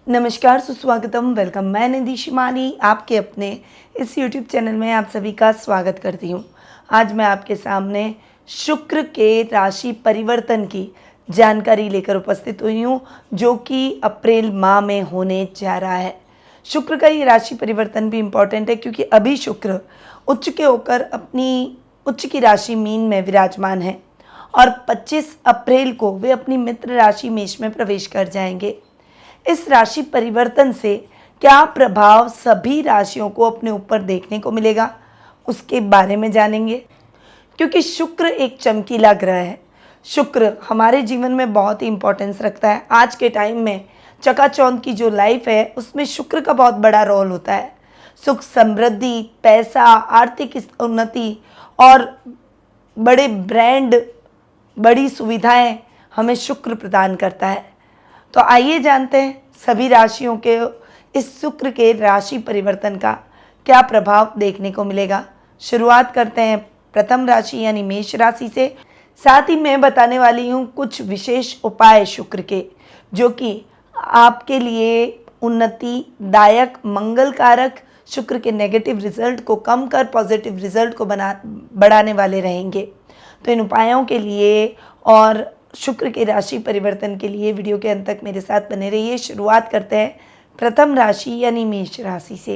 नमस्कार, सुस्वागतम, वेलकम। मैं निधि शिमानी आपके अपने इस यूट्यूब चैनल में आप सभी का स्वागत करती हूँ। आज मैं आपके सामने शुक्र के राशि परिवर्तन की जानकारी लेकर उपस्थित हुई हूँ, जो कि अप्रैल माह में होने जा रहा है। शुक्र का ये राशि परिवर्तन भी इम्पॉर्टेंट है, क्योंकि अभी शुक्र उच्च के होकर अपनी उच्च की राशि मीन में विराजमान है और 25 अप्रैल को वे अपनी मित्र राशि मेष में प्रवेश कर जाएंगे। इस राशि परिवर्तन से क्या प्रभाव सभी राशियों को अपने ऊपर देखने को मिलेगा, उसके बारे में जानेंगे। क्योंकि शुक्र एक चमकीला ग्रह है। शुक्र हमारे जीवन में बहुत ही इंपॉर्टेंस रखता है। आज के टाइम में चकाचौंध की जो लाइफ है, उसमें शुक्र का बहुत बड़ा रोल होता है। सुख, समृद्धि, पैसा, आर्थिक उन्नति और बड़े ब्रांड, बड़ी सुविधाएं हमें शुक्र प्रदान करता है। तो आइए जानते हैं सभी राशियों के इस शुक्र के राशि परिवर्तन का क्या प्रभाव देखने को मिलेगा। शुरुआत करते हैं प्रथम राशि यानी मेष राशि से। साथ ही मैं बताने वाली हूँ कुछ विशेष उपाय शुक्र के, जो कि आपके लिए उन्नति दायक, मंगलकारक, शुक्र के नेगेटिव रिजल्ट को कम कर पॉजिटिव रिजल्ट को बढ़ाने वाले रहेंगे। तो इन उपायों के लिए और शुक्र के राशि परिवर्तन के लिए वीडियो के अंत तक मेरे साथ बने रहिए। शुरुआत करते हैं प्रथम राशि यानी मेष राशि से।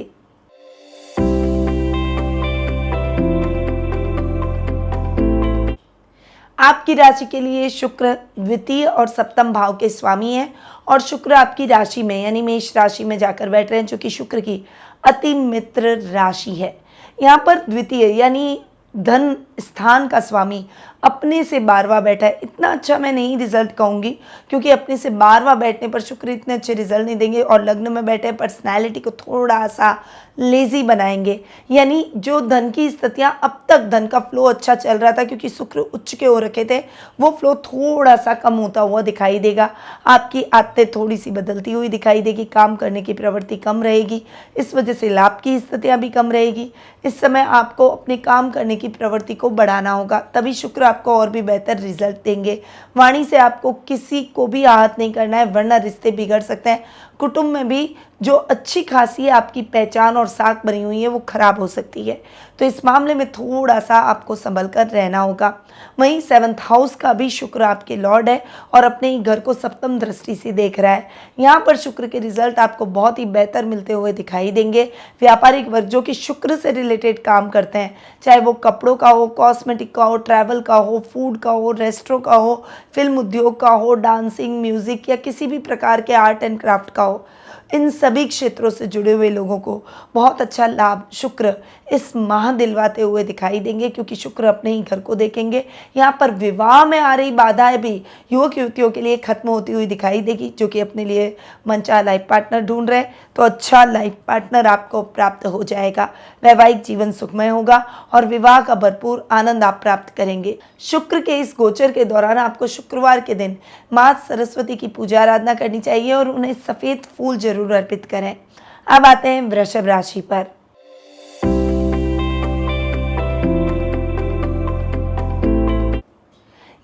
आपकी राशि के लिए शुक्र द्वितीय और सप्तम भाव के स्वामी हैं और शुक्र आपकी राशि में यानी मेष राशि में जाकर बैठ रहे हैं, जो कि शुक्र की अति मित्र राशि है। यहाँ पर द्वितीय यानी धन स्थान का स्वामी अपने से 12वां बैठा है। इतना अच्छा मैं नहीं रिजल्ट कहूँगी, क्योंकि अपने से 12वां बैठने पर शुक्र इतने अच्छे रिजल्ट नहीं देंगे और लग्न में बैठे पर्सनैलिटी को थोड़ा सा लेजी बनाएंगे। यानी जो धन की स्थितियाँ, अब तक धन का फ्लो अच्छा चल रहा था क्योंकि शुक्र उच्च के हो रखे थे, वो फ्लो थोड़ा सा कम होता हुआ दिखाई देगा। आपकी आदतें थोड़ी सी बदलती हुई दिखाई देगी, काम करने की प्रवृत्ति कम रहेगी, इस वजह से लाभ की स्थितियाँ भी कम रहेगी। इस समय आपको अपने काम करने की प्रवृत्ति को बढ़ाना होगा, तभी शुक्र आपको और भी बेहतर रिजल्ट देंगे। वाणी से आपको किसी को भी आहत नहीं करना है, वरना रिश्ते बिगड़ सकते हैं। कुटुंब में भी जो अच्छी खासी आपकी पहचान और साख बनी हुई है, वो खराब हो सकती है। तो इस मामले में थोड़ा सा आपको संभल कर रहना होगा। वहीं 7th हाउस का भी शुक्र आपके लॉर्ड है और अपने ही घर को सप्तम दृष्टि से देख रहा है। यहाँ पर शुक्र के रिजल्ट आपको बहुत ही बेहतर मिलते हुए दिखाई देंगे। व्यापारिक वर्ग जो कि शुक्र से रिलेटेड काम करते हैं, चाहे वो कपड़ों का हो, कॉस्मेटिक का हो, ट्रैवल का हो, फूड का हो, रेस्टोरेंट का हो, फिल्म उद्योग का हो, डांसिंग, म्यूजिक या किसी भी प्रकार के आर्ट एंड क्राफ्ट का हो, इन सभी क्षेत्रों से जुड़े हुए लोगों को बहुत अच्छा लाभ शुक्र इस माह दिलवाते हुए दिखाई देंगे, क्योंकि शुक्र अपने ही घर को देखेंगे। यहाँ पर विवाह में आ रही बाधाएं भी युवक युवतियों के लिए खत्म होती हुई दिखाई देगी, जो कि अपने लिए मनचाहा लाइफ पार्टनर ढूंढ रहे हैं, तो अच्छा लाइफ पार्टनर आपको प्राप्त हो जाएगा। वैवाहिक जीवन सुखमय होगा और विवाह का भरपूर आनंद आप प्राप्त करेंगे। शुक्र के इस गोचर के दौरान आपको शुक्रवार के दिन माँ सरस्वती की पूजा आराधना करनी चाहिए और उन्हें सफ़ेद फूल जरूर अर्पित करें। अब आते हैं वृषभ राशि पर।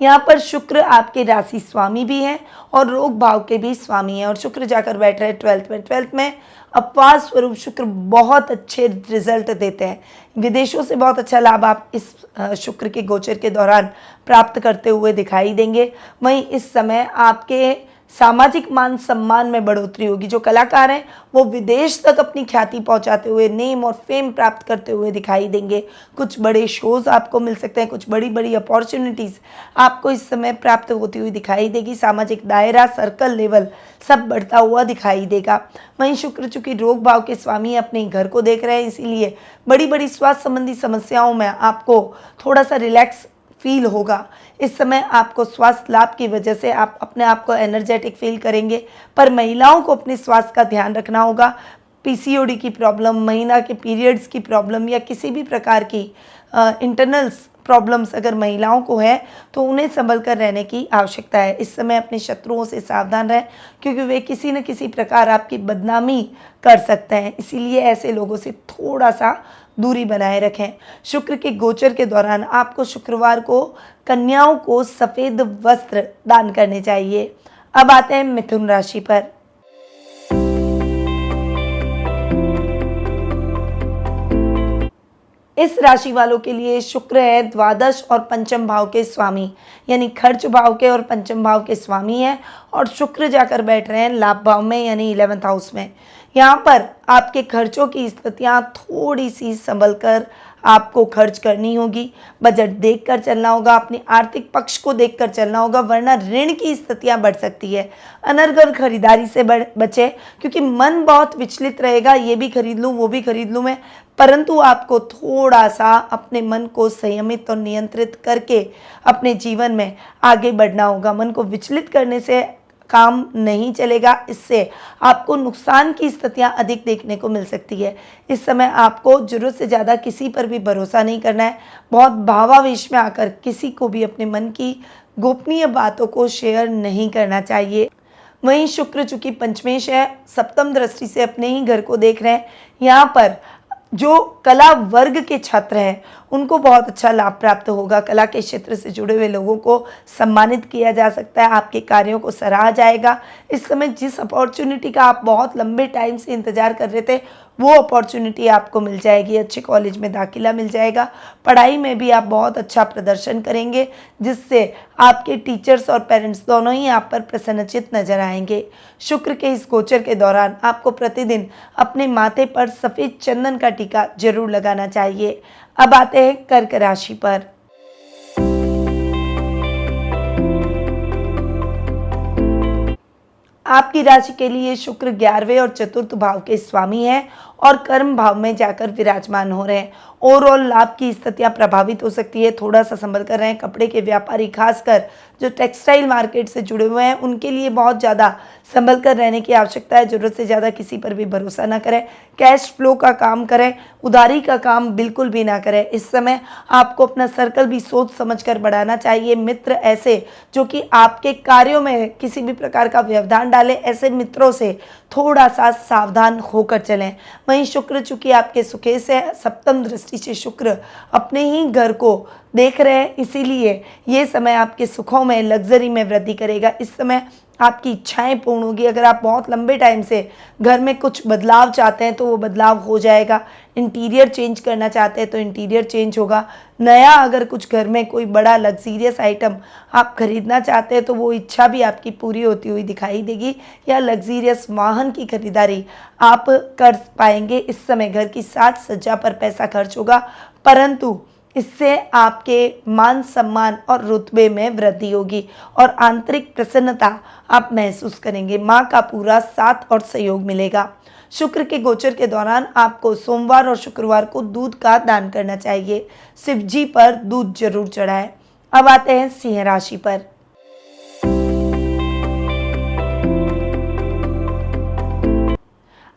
यहाँ पर शुक्र आपके राशि स्वामी भी हैं और रोग भाव के भी स्वामी हैं और शुक्र जाकर बैठ रहे 12th में अपवाद स्वरूप शुक्र बहुत अच्छे रिजल्ट देते हैं। विदेशों से बहुत अच्छा लाभ आप इस शुक्र के गोचर के दौरान प्राप्त करते हुए दिखाई देंगे। वहीं इस समय आपके सामाजिक मान सम्मान में बढ़ोतरी होगी। जो कलाकार हैं वो विदेश तक अपनी ख्याति पहुंचाते हुए नेम और फेम प्राप्त करते हुए दिखाई देंगे। कुछ बड़े शोज़ आपको मिल सकते हैं, कुछ बड़ी बड़ी अपॉर्चुनिटीज़ आपको इस समय प्राप्त होती हुई दिखाई देगी। सामाजिक दायरा, सर्कल लेवल सब बढ़ता हुआ दिखाई देगा। वहीं शुक्र चूँकि रोग भाव के स्वामी अपने घर को देख रहे हैं, इसीलिए बड़ी बड़ी स्वास्थ्य संबंधी समस्याओं में आपको थोड़ा सा रिलैक्स फील होगा। इस समय आपको स्वास्थ्य लाभ की वजह से आप अपने आप को एनर्जेटिक फील करेंगे, पर महिलाओं को अपने स्वास्थ्य का ध्यान रखना होगा। पीसीओडी की प्रॉब्लम, महीना के पीरियड्स की प्रॉब्लम या किसी भी प्रकार की इंटरनल्स प्रॉब्लम्स अगर महिलाओं को है, तो उन्हें संभल कर रहने की आवश्यकता है। इस समय अपने शत्रुओं से सावधान रहें, क्योंकि वे किसी न किसी प्रकार आपकी बदनामी कर सकते हैं। इसीलिए ऐसे लोगों से थोड़ा सा दूरी बनाए रखें। शुक्र के गोचर के दौरान आपको शुक्रवार को कन्याओं को सफ़ेद वस्त्र दान करने चाहिए। अब आते हैं मिथुन राशि पर। इस राशि वालों के लिए शुक्र है द्वादश और पंचम भाव के स्वामी, यानी खर्च भाव के और पंचम भाव के स्वामी है। और शुक्र जाकर बैठ रहे हैं लाभ भाव में, यानी 11th हाउस में। यहाँ पर आपके खर्चों की स्थितियाँ थोड़ी सी संभल कर आपको खर्च करनी होगी। बजट देखकर चलना होगा, अपनी आर्थिक पक्ष को देखकर चलना होगा, वरना ऋण की स्थितियां बढ़ सकती है। अनर्गल खरीदारी से बचे, क्योंकि मन बहुत विचलित रहेगा, ये भी खरीद लूँ वो भी खरीद लूँ मैं। परंतु आपको थोड़ा सा अपने मन को संयमित और नियंत्रित करके अपने जीवन में आगे बढ़ना होगा। मन को विचलित करने से काम नहीं चलेगा, इससे आपको नुकसान की स्थितियां अधिक देखने को मिल सकती है। इस समय आपको जरूरत से ज़्यादा किसी पर भी भरोसा नहीं करना है। बहुत भावावेश में आकर किसी को भी अपने मन की गोपनीय बातों को शेयर नहीं करना चाहिए। वहीं शुक्र चूंकि पंचमेश है, सप्तम दृष्टि से अपने ही घर को देख रहे हैं। यहाँ पर जो कला वर्ग के छात्र हैं उनको बहुत अच्छा लाभ प्राप्त होगा। कला के क्षेत्र से जुड़े हुए लोगों को सम्मानित किया जा सकता है, आपके कार्यों को सराहा जाएगा। इस समय जिस अपॉर्चुनिटी का आप बहुत लंबे टाइम से इंतजार कर रहे थे वो अपॉर्चुनिटी आपको मिल जाएगी। अच्छे कॉलेज में दाखिला मिल जाएगा। पढ़ाई में भी आप बहुत अच्छा प्रदर्शन करेंगे, जिससे आपके टीचर्स और पेरेंट्स दोनों ही आप पर प्रसन्नचित नजर आएंगे। शुक्र के इस गोचर के दौरान आपको प्रतिदिन अपने माथे पर सफ़ेद चंदन का टीका जरूर लगाना चाहिए। अब आते हैं कर्क राशि पर। आपकी राशि के लिए शुक्र 11वें और चतुर्थ भाव के स्वामी है और कर्म भाव में जाकर विराजमान हो रहे हैं। ओवरऑल लाभ की स्थितियां प्रभावित हो सकती है, थोड़ा सा संभल कर रहे हैं। कपड़े के व्यापारी, खासकर जो टेक्सटाइल मार्केट से जुड़े हुए हैं, उनके लिए बहुत ज़्यादा संभल कर रहने की आवश्यकता है। ज़रूरत से ज़्यादा किसी पर भी भरोसा ना करें। कैश फ्लो का काम करें, उधारी का काम बिल्कुल भी ना करें। इस समय आपको अपना सर्कल भी सोच समझ कर बढ़ाना चाहिए। मित्र ऐसे जो कि आपके कार्यों में किसी भी प्रकार का व्यवधान डालें, ऐसे मित्रों से थोड़ा सा सावधान होकर चलें। वहीं शुक्र चूंकि आपके सुखे से सप्तम दृष्टि से शुक्र अपने ही घर को देख रहे हैं, इसीलिए ये समय आपके सुखों में, लग्जरी में वृद्धि करेगा। इस समय आपकी इच्छाएं पूर्ण होगी। अगर आप बहुत लंबे टाइम से घर में कुछ बदलाव चाहते हैं तो वो बदलाव हो जाएगा। इंटीरियर चेंज करना चाहते हैं तो इंटीरियर चेंज होगा। नया अगर कुछ घर में कोई बड़ा लग्जीरियस आइटम आप खरीदना चाहते हैं तो वो इच्छा भी आपकी पूरी होती हुई दिखाई देगी, या लग्जीरियस वाहन की खरीदारी आप कर पाएंगे। इस समय घर की साज सज्जा पर पैसा खर्च होगा, परंतु इससे आपके मान सम्मान और रुतबे में वृद्धि होगी और आंतरिक प्रसन्नता आप महसूस करेंगे। माँ का पूरा साथ और सहयोग मिलेगा। शुक्र के गोचर के दौरान आपको सोमवार और शुक्रवार को दूध का दान करना चाहिए। शिव जी पर दूध जरूर चढ़ाएं। अब आते हैं सिंह राशि पर।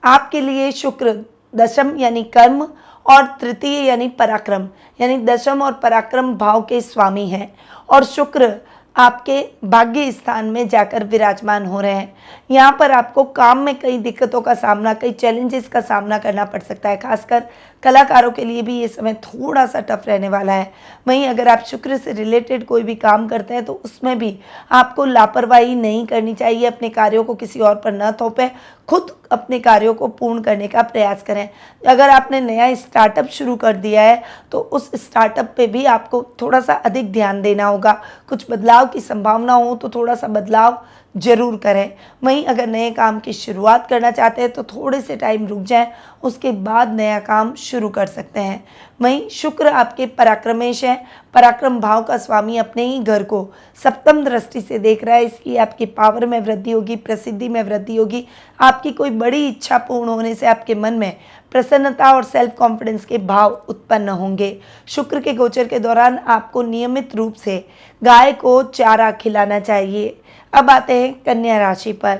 आपके लिए शुक्र दशम यानी कर्म और तृतीय यानी पराक्रम, यानी दशम और पराक्रम भाव के स्वामी हैं और शुक्र आपके भाग्य स्थान में जाकर विराजमान हो रहे हैं। यहाँ पर आपको काम में कई दिक्कतों का सामना, कई चैलेंजेस का सामना करना पड़ सकता है। खासकर कलाकारों के लिए भी ये समय थोड़ा सा टफ रहने वाला है। वहीं अगर आप शुक्र से रिलेटेड कोई भी काम करते हैं तो उसमें भी आपको लापरवाही नहीं करनी चाहिए। अपने कार्यों को किसी और पर न थोपें, खुद अपने कार्यों को पूर्ण करने का प्रयास करें। अगर आपने नया स्टार्टअप शुरू कर दिया है तो उस स्टार्टअप पे भी आपको थोड़ा सा अधिक ध्यान देना होगा। कुछ बदलाव की संभावना हो तो थोड़ा सा बदलाव जरूर करें। वहीं अगर नए काम की शुरुआत करना चाहते हैं तो थोड़े से टाइम रुक जाएं, उसके बाद नया काम शुरू कर सकते हैं। वहीं शुक्र आपके पराक्रमेश है, पराक्रम भाव का स्वामी अपने ही घर को सप्तम दृष्टि से देख रहा है। इसकी आपकी पावर में वृद्धि होगी, प्रसिद्धि में वृद्धि होगी। आपकी कोई बड़ी इच्छा पूर्ण होने से आपके मन में प्रसन्नता और सेल्फ कॉन्फिडेंस के भाव उत्पन्न होंगे। शुक्र के गोचर के दौरान आपको नियमित रूप से गाय को चारा खिलाना चाहिए। अब आते हैं कन्या राशि पर।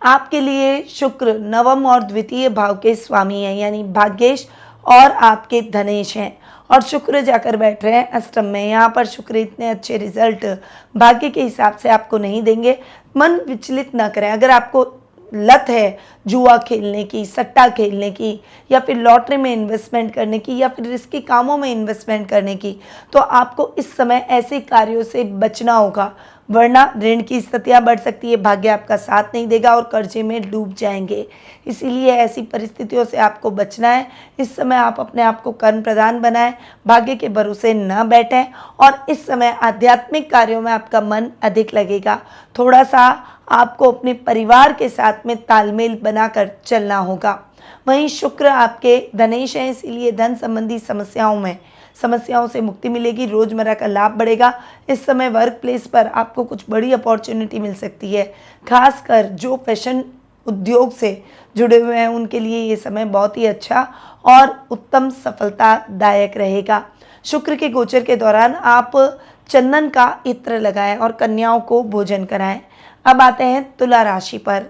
आपके लिए शुक्र नवम और द्वितीय भाव के स्वामी हैं, यानी भाग्येश और आपके धनेश हैं और शुक्र जाकर बैठ रहे हैं अष्टम में। यहाँ पर शुक्र इतने अच्छे रिजल्ट भाग्य के हिसाब से आपको नहीं देंगे। मन विचलित न करें। अगर आपको लत है जुआ खेलने की, सट्टा खेलने की, या फिर लॉटरी में इन्वेस्टमेंट करने की, या फिर रिस्की कामों में इन्वेस्टमेंट करने की, तो आपको इस समय ऐसे कार्यों से बचना होगा। वरना ऋण की स्थितियां बढ़ सकती है, भाग्य आपका साथ नहीं देगा और कर्जे में डूब जाएंगे। इसीलिए ऐसी परिस्थितियों से आपको बचना है। इस समय आप अपने आप को कर्म प्रधान बनाएं, भाग्य के भरोसे न बैठें और इस समय आध्यात्मिक कार्यों में आपका मन अधिक लगेगा। थोड़ा सा आपको अपने परिवार के साथ में तालमेल बनाकर चलना होगा। वहीं शुक्र आपके धनेश हैं, इसीलिए धन संबंधी समस्याओं से मुक्ति मिलेगी, रोजमर्रा का लाभ बढ़ेगा। इस समय वर्क प्लेस पर आपको कुछ बड़ी अपॉर्चुनिटी मिल सकती है। खासकर जो फैशन उद्योग से जुड़े हुए हैं उनके लिए ये समय बहुत ही अच्छा और उत्तम सफलतादायक रहेगा। शुक्र के गोचर के दौरान आप चंदन का इत्र लगाएं और कन्याओं को भोजन कराएं। अब आते हैं तुला राशि पर।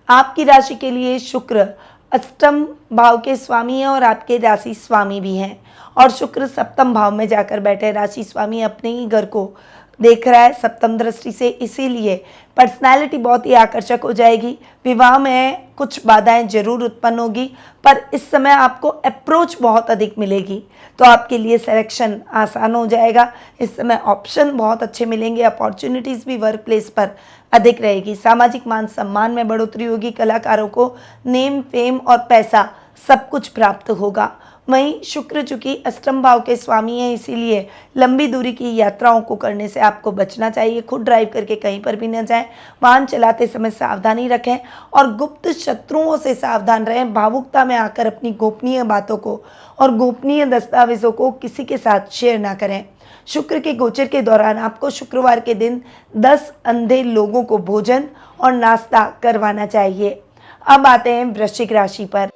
आपकी राशि के लिए शुक्र अष्टम भाव के स्वामी हैं और आपके राशि स्वामी भी हैं। और शुक्र सप्तम भाव में जाकर बैठे, राशि स्वामी अपने ही घर को देख रहा है सप्तम दृष्टि से, इसीलिए पर्सनालिटी बहुत ही आकर्षक हो जाएगी। विवाह में कुछ बाधाएं जरूर उत्पन्न होगी, पर इस समय आपको अप्रोच बहुत अधिक मिलेगी, तो आपके लिए सिलेक्शन आसान हो जाएगा। इस समय ऑप्शन बहुत अच्छे मिलेंगे, अपॉर्चुनिटीज़ भी वर्क प्लेस पर अधिक रहेगी। सामाजिक मान सम्मान में बढ़ोतरी होगी, कलाकारों को नेम फेम और पैसा सब कुछ प्राप्त होगा। वहीं शुक्र चूंकि अष्टम भाव के स्वामी हैं, इसीलिए लंबी दूरी की यात्राओं को करने से आपको बचना चाहिए। खुद ड्राइव करके कहीं पर भी न जाएं, वाहन चलाते समय सावधानी रखें और गुप्त शत्रुओं से सावधान रहें। भावुकता में आकर अपनी गोपनीय बातों को और गोपनीय दस्तावेजों को किसी के साथ शेयर ना करें। शुक्र के गोचर के दौरान आपको शुक्रवार के दिन 10 अंधे लोगों को भोजन और नाश्ता करवाना चाहिए। अब आते हैं वृश्चिक राशि पर।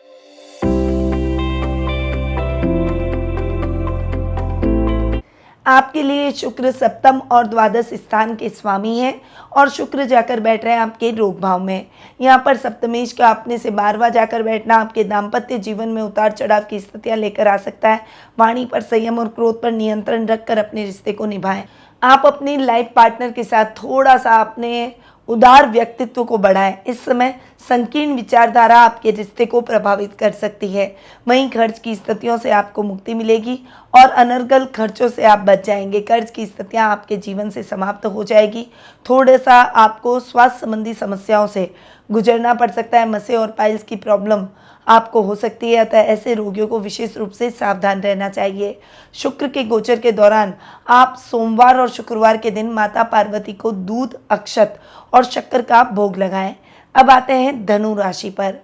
आपके लिए शुक्र सप्तम और द्वादश स्थान के स्वामी हैं और शुक्र जाकर बैठ रहे हैं आपके रोग भाव में। यहाँ पर सप्तमेश का अपने से 12वां जाकर बैठना आपके दाम्पत्य जीवन में उतार चढ़ाव की स्थितियां लेकर आ सकता है। वाणी पर संयम और क्रोध पर नियंत्रण रखकर अपने रिश्ते को निभाएं। आप अपनी लाइफ पार्टनर के साथ थोड़ा सा अपने उदार व्यक्तित्व को बढ़ाएं। इस समय संकीर्ण विचारधारा आपके रिश्ते को प्रभावित कर सकती है। वहीं खर्च की स्थितियों से आपको मुक्ति मिलेगी और अनर्गल खर्चों से आप बच जाएंगे। कर्ज की स्थितियां आपके जीवन से समाप्त हो जाएगी। थोड़ा सा आपको स्वास्थ्य संबंधी समस्याओं से गुजरना पड़ सकता है। मसे और पाइल्स की प्रॉब्लम आपको हो सकती है, अतः ऐसे रोगियों को विशेष रूप से सावधान रहना चाहिए। शुक्र के गोचर के दौरान आप सोमवार और शुक्रवार के दिन माता पार्वती को दूध, अक्षत और शक्कर का भोग लगाएं। अब आते हैं धनु राशि पर।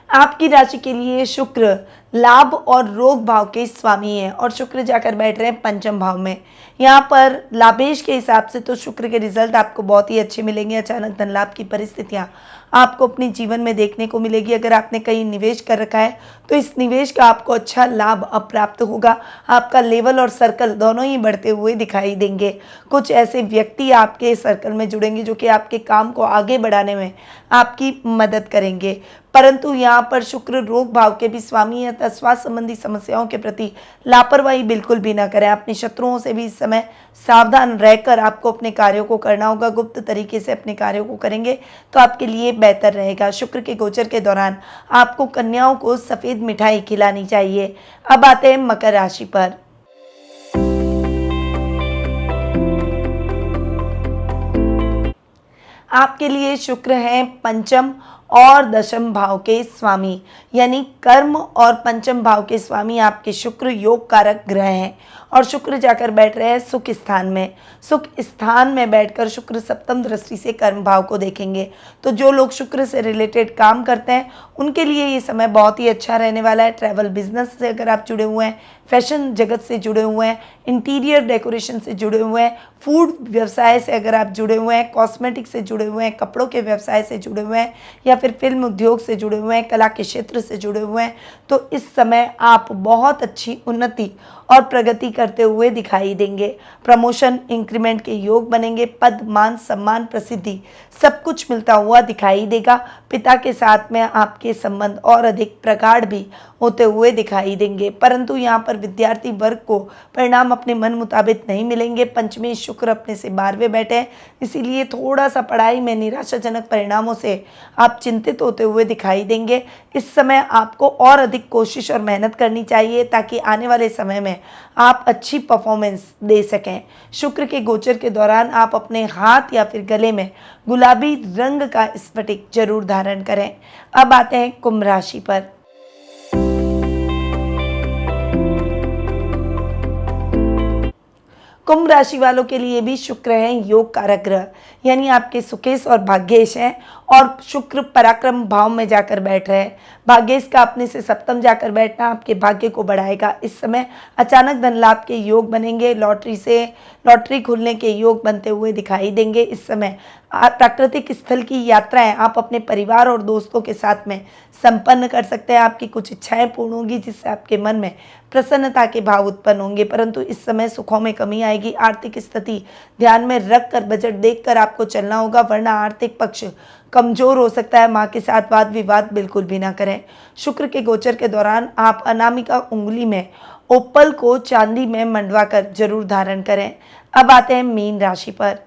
आपकी राशि के लिए शुक्र लाभ और रोग भाव के स्वामी हैं और शुक्र जाकर बैठ रहे हैं पंचम भाव में। यहाँ पर लाभेश के हिसाब से तो शुक्र के रिजल्ट आपको बहुत ही अच्छे मिलेंगे। अचानक धन लाभ की परिस्थितियाँ आपको अपने जीवन में देखने को मिलेगी। अगर आपने कहीं निवेश कर रखा है तो इस निवेश का आपको अच्छा लाभ अब प्राप्त होगा। आपका लेवल और सर्कल दोनों ही बढ़ते हुए दिखाई देंगे। कुछ ऐसे व्यक्ति आपके सर्कल में जुड़ेंगे जो कि आपके काम को आगे बढ़ाने में आपकी मदद करेंगे। परंतु यहाँ पर शुक्र रोग भाव के भी स्वामी है, तथा स्वास्थ्य संबंधी समस्याओं के प्रति लापरवाही बिल्कुल भी ना करें। अपने शत्रुओं से भी इस समय सावधान रहकर आपको अपने कार्यों को करना होगा। गुप्त तरीके से अपने कार्यों को करेंगे तो आपके लिए बेहतर रहेगा। शुक्र के गोचर के दौरान आपको कन्याओं को सफेद मिठाई खिलानी चाहिए। अब आते हैं मकर राशि पर। आपके लिए शुक्र हैं पंचम और दशम भाव के स्वामी, यानी कर्म और पंचम भाव के स्वामी आपके शुक्र योग कारक ग्रह हैं और शुक्र जाकर बैठ रहे हैं सुख स्थान में। सुख स्थान में बैठकर शुक्र सप्तम दृष्टि से कर्म भाव को देखेंगे। तो जो लोग शुक्र से रिलेटेड काम करते हैं उनके लिए ये समय बहुत ही अच्छा रहने वाला है। ट्रैवल बिजनेस से अगर आप जुड़े हुए हैं, फैशन जगत से जुड़े हुए हैं, इंटीरियर डेकोरेशन से जुड़े हुए हैं, फूड व्यवसाय से अगर आप जुड़े हुए हैं, कॉस्मेटिक से जुड़े हुए हैं, कपड़ों के व्यवसाय से जुड़े हुए हैं या फिर फिल्म उद्योग से जुड़े हुए हैं, कला के क्षेत्र से जुड़े हुए हैं, तो इस समय आप बहुत अच्छी उन्नति और प्रगति करते हुए दिखाई देंगे। प्रमोशन, इंक्रीमेंट के योग बनेंगे। पद, मान, सम्मान, प्रसिद्धि सब कुछ मिलता हुआ दिखाई देगा। पिता के साथ में आपके संबंध और अधिक प्रगाढ़ भी होते हुए दिखाई देंगे। परंतु यहाँ पर विद्यार्थी वर्ग को परिणाम अपने मन मुताबिक नहीं मिलेंगे। पंचमी शुक्र अपने से 12वें बैठे हैं, इसीलिए थोड़ा सा पढ़ाई में निराशाजनक परिणामों से आप चिंतित होते हुए दिखाई देंगे। इस समय आपको और अधिक कोशिश और मेहनत करनी चाहिए ताकि आने वाले समय में आप अच्छी परफॉर्मेंस दे सकें। शुक्र के गोचर के दौरान आप अपने हाथ या फिर गले में गुलाबी रंग का स्फटिक जरूर धारण करें। अब आते हैं कुंभ राशि पर। कुंभ राशि वालों के लिए भी शुक्र है योग कारक ग्रह, यानी आपके सुकेश और भाग्येश हैं और शुक्र पराक्रम भाव में जाकर बैठ रहे हैं। भाग्येश का अपने से सप्तम जाकर बैठना आपके भाग्य को बढ़ाएगा। इस समय अचानक धन लाभ के योग बनेंगे। लॉटरी खुलने के योग बनते हुए दिखाई देंगे। इस समय प्राकृतिक स्थल की यात्राएं आप अपने परिवार और दोस्तों के साथ में संपन्न कर सकते हैं। आपकी कुछ इच्छाएं पूर्ण होगी जिससे आपके मन में प्रसन्नता के भाव उत्पन्न होंगे, परंतु इस समय सुखों में कमी आएगी। आर्थिक स्थिति ध्यान में रखकर बजट देखकर आपको चलना होगा, वरना आर्थिक पक्ष कमजोर हो सकता है। माँ के साथ वाद विवाद बिल्कुल भी ना करें। शुक्र के गोचर के दौरान आप अनामिका उंगली में ओपल को चांदी में मंडवा कर जरूर धारण करें। अब आते हैं मीन राशि पर।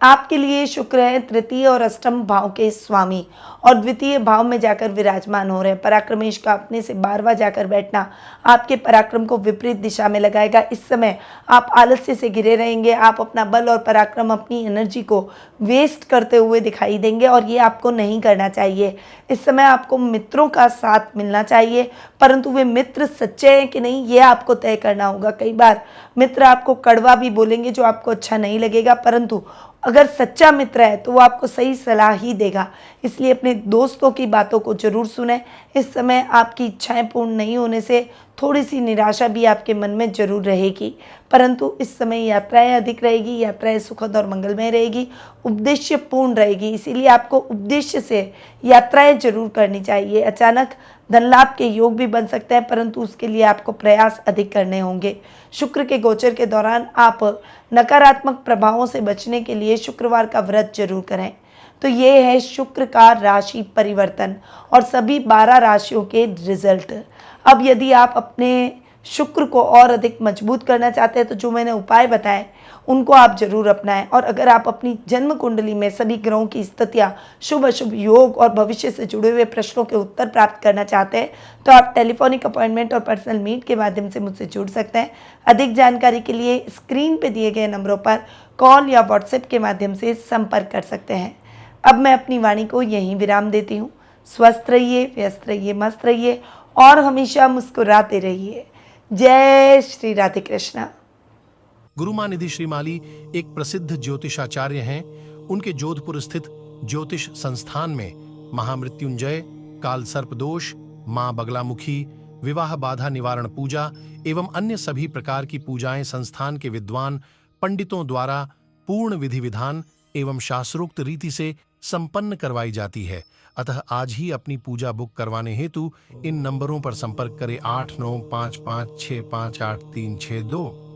आपके लिए शुक्र है तृतीय और अष्टम भाव के स्वामी और द्वितीय भाव में जाकर विराजमान हो रहे हैं। पराक्रमेश का अपने से 12वां जाकर बैठना आपके पराक्रम को विपरीत दिशा में लगाएगा। इस समय आप आलस्य से घिरे रहेंगे। आप अपना बल और पराक्रम, अपनी एनर्जी को वेस्ट करते हुए दिखाई देंगे और ये आपको नहीं करना चाहिए। इस समय आपको मित्रों का साथ मिलना चाहिए, परंतु वे मित्र सच्चे हैं कि नहीं ये आपको तय करना होगा। कई बार मित्र आपको कड़वा भी बोलेंगे जो आपको अच्छा नहीं लगेगा, परंतु अगर सच्चा मित्र है तो वो आपको सही सलाह ही देगा। इसलिए अपने दोस्तों की बातों को जरूर सुने। इस समय आपकी इच्छाएं पूर्ण नहीं होने से थोड़ी सी निराशा भी आपके मन में जरूर रहेगी, परंतु इस समय यात्राएं अधिक रहेगी। यात्राएं सुखद और मंगलमय रहेगी, उद्देश्य पूर्ण रहेगी, इसीलिए आपको उद्देश्य से यात्राएं जरूर करनी चाहिए। अचानक धन लाभ के योग भी बन सकते हैं, परंतु उसके लिए आपको प्रयास अधिक करने होंगे। शुक्र के गोचर के दौरान आप नकारात्मक प्रभावों से बचने के लिए शुक्रवार का व्रत जरूर करें। तो ये है शुक्र का राशि परिवर्तन और सभी 12 राशियों के रिजल्ट। अब यदि आप अपने शुक्र को और अधिक मजबूत करना चाहते हैं तो जो मैंने उपाय बताए उनको आप जरूर अपनाएं। और अगर आप अपनी जन्म कुंडली में सभी ग्रहों की स्थितियां, शुभ अशुभ योग और भविष्य से जुड़े हुए प्रश्नों के उत्तर प्राप्त करना चाहते हैं तो आप टेलीफोनिक अपॉइंटमेंट और पर्सनल मीट के माध्यम से मुझसे जुड़ सकते हैं। अधिक जानकारी के लिए स्क्रीन पे दिए गए नंबरों पर कॉल या व्हाट्सएप के माध्यम से संपर्क कर सकते हैं। अब मैं अपनी वाणी को यहीं विराम देती हूँ। स्वस्थ रहिए, व्यस्त रहिए, मस्त रहिए और हमेशा मुस्कुराते रहिए। जय श्री राधे कृष्णा। गुरुमानिधि श्रीमाली एक प्रसिद्ध ज्योतिषाचार्य हैं। उनके जोधपुर स्थित ज्योतिष संस्थान में महामृत्युंजय, काल सर्प दोष, मां बगलामुखी, विवाह बाधा निवारण पूजा एवं अन्य सभी प्रकार की पूजाएं संस्थान के विद्वान पंडितों द्वारा पूर्ण विधि विधान एवं शास्त्रोक्त रीति से संपन्न करवाई जाती है। अतः आज ही अपनी पूजा बुक करवाने हेतु इन नंबरों पर संपर्क करें 8955658362।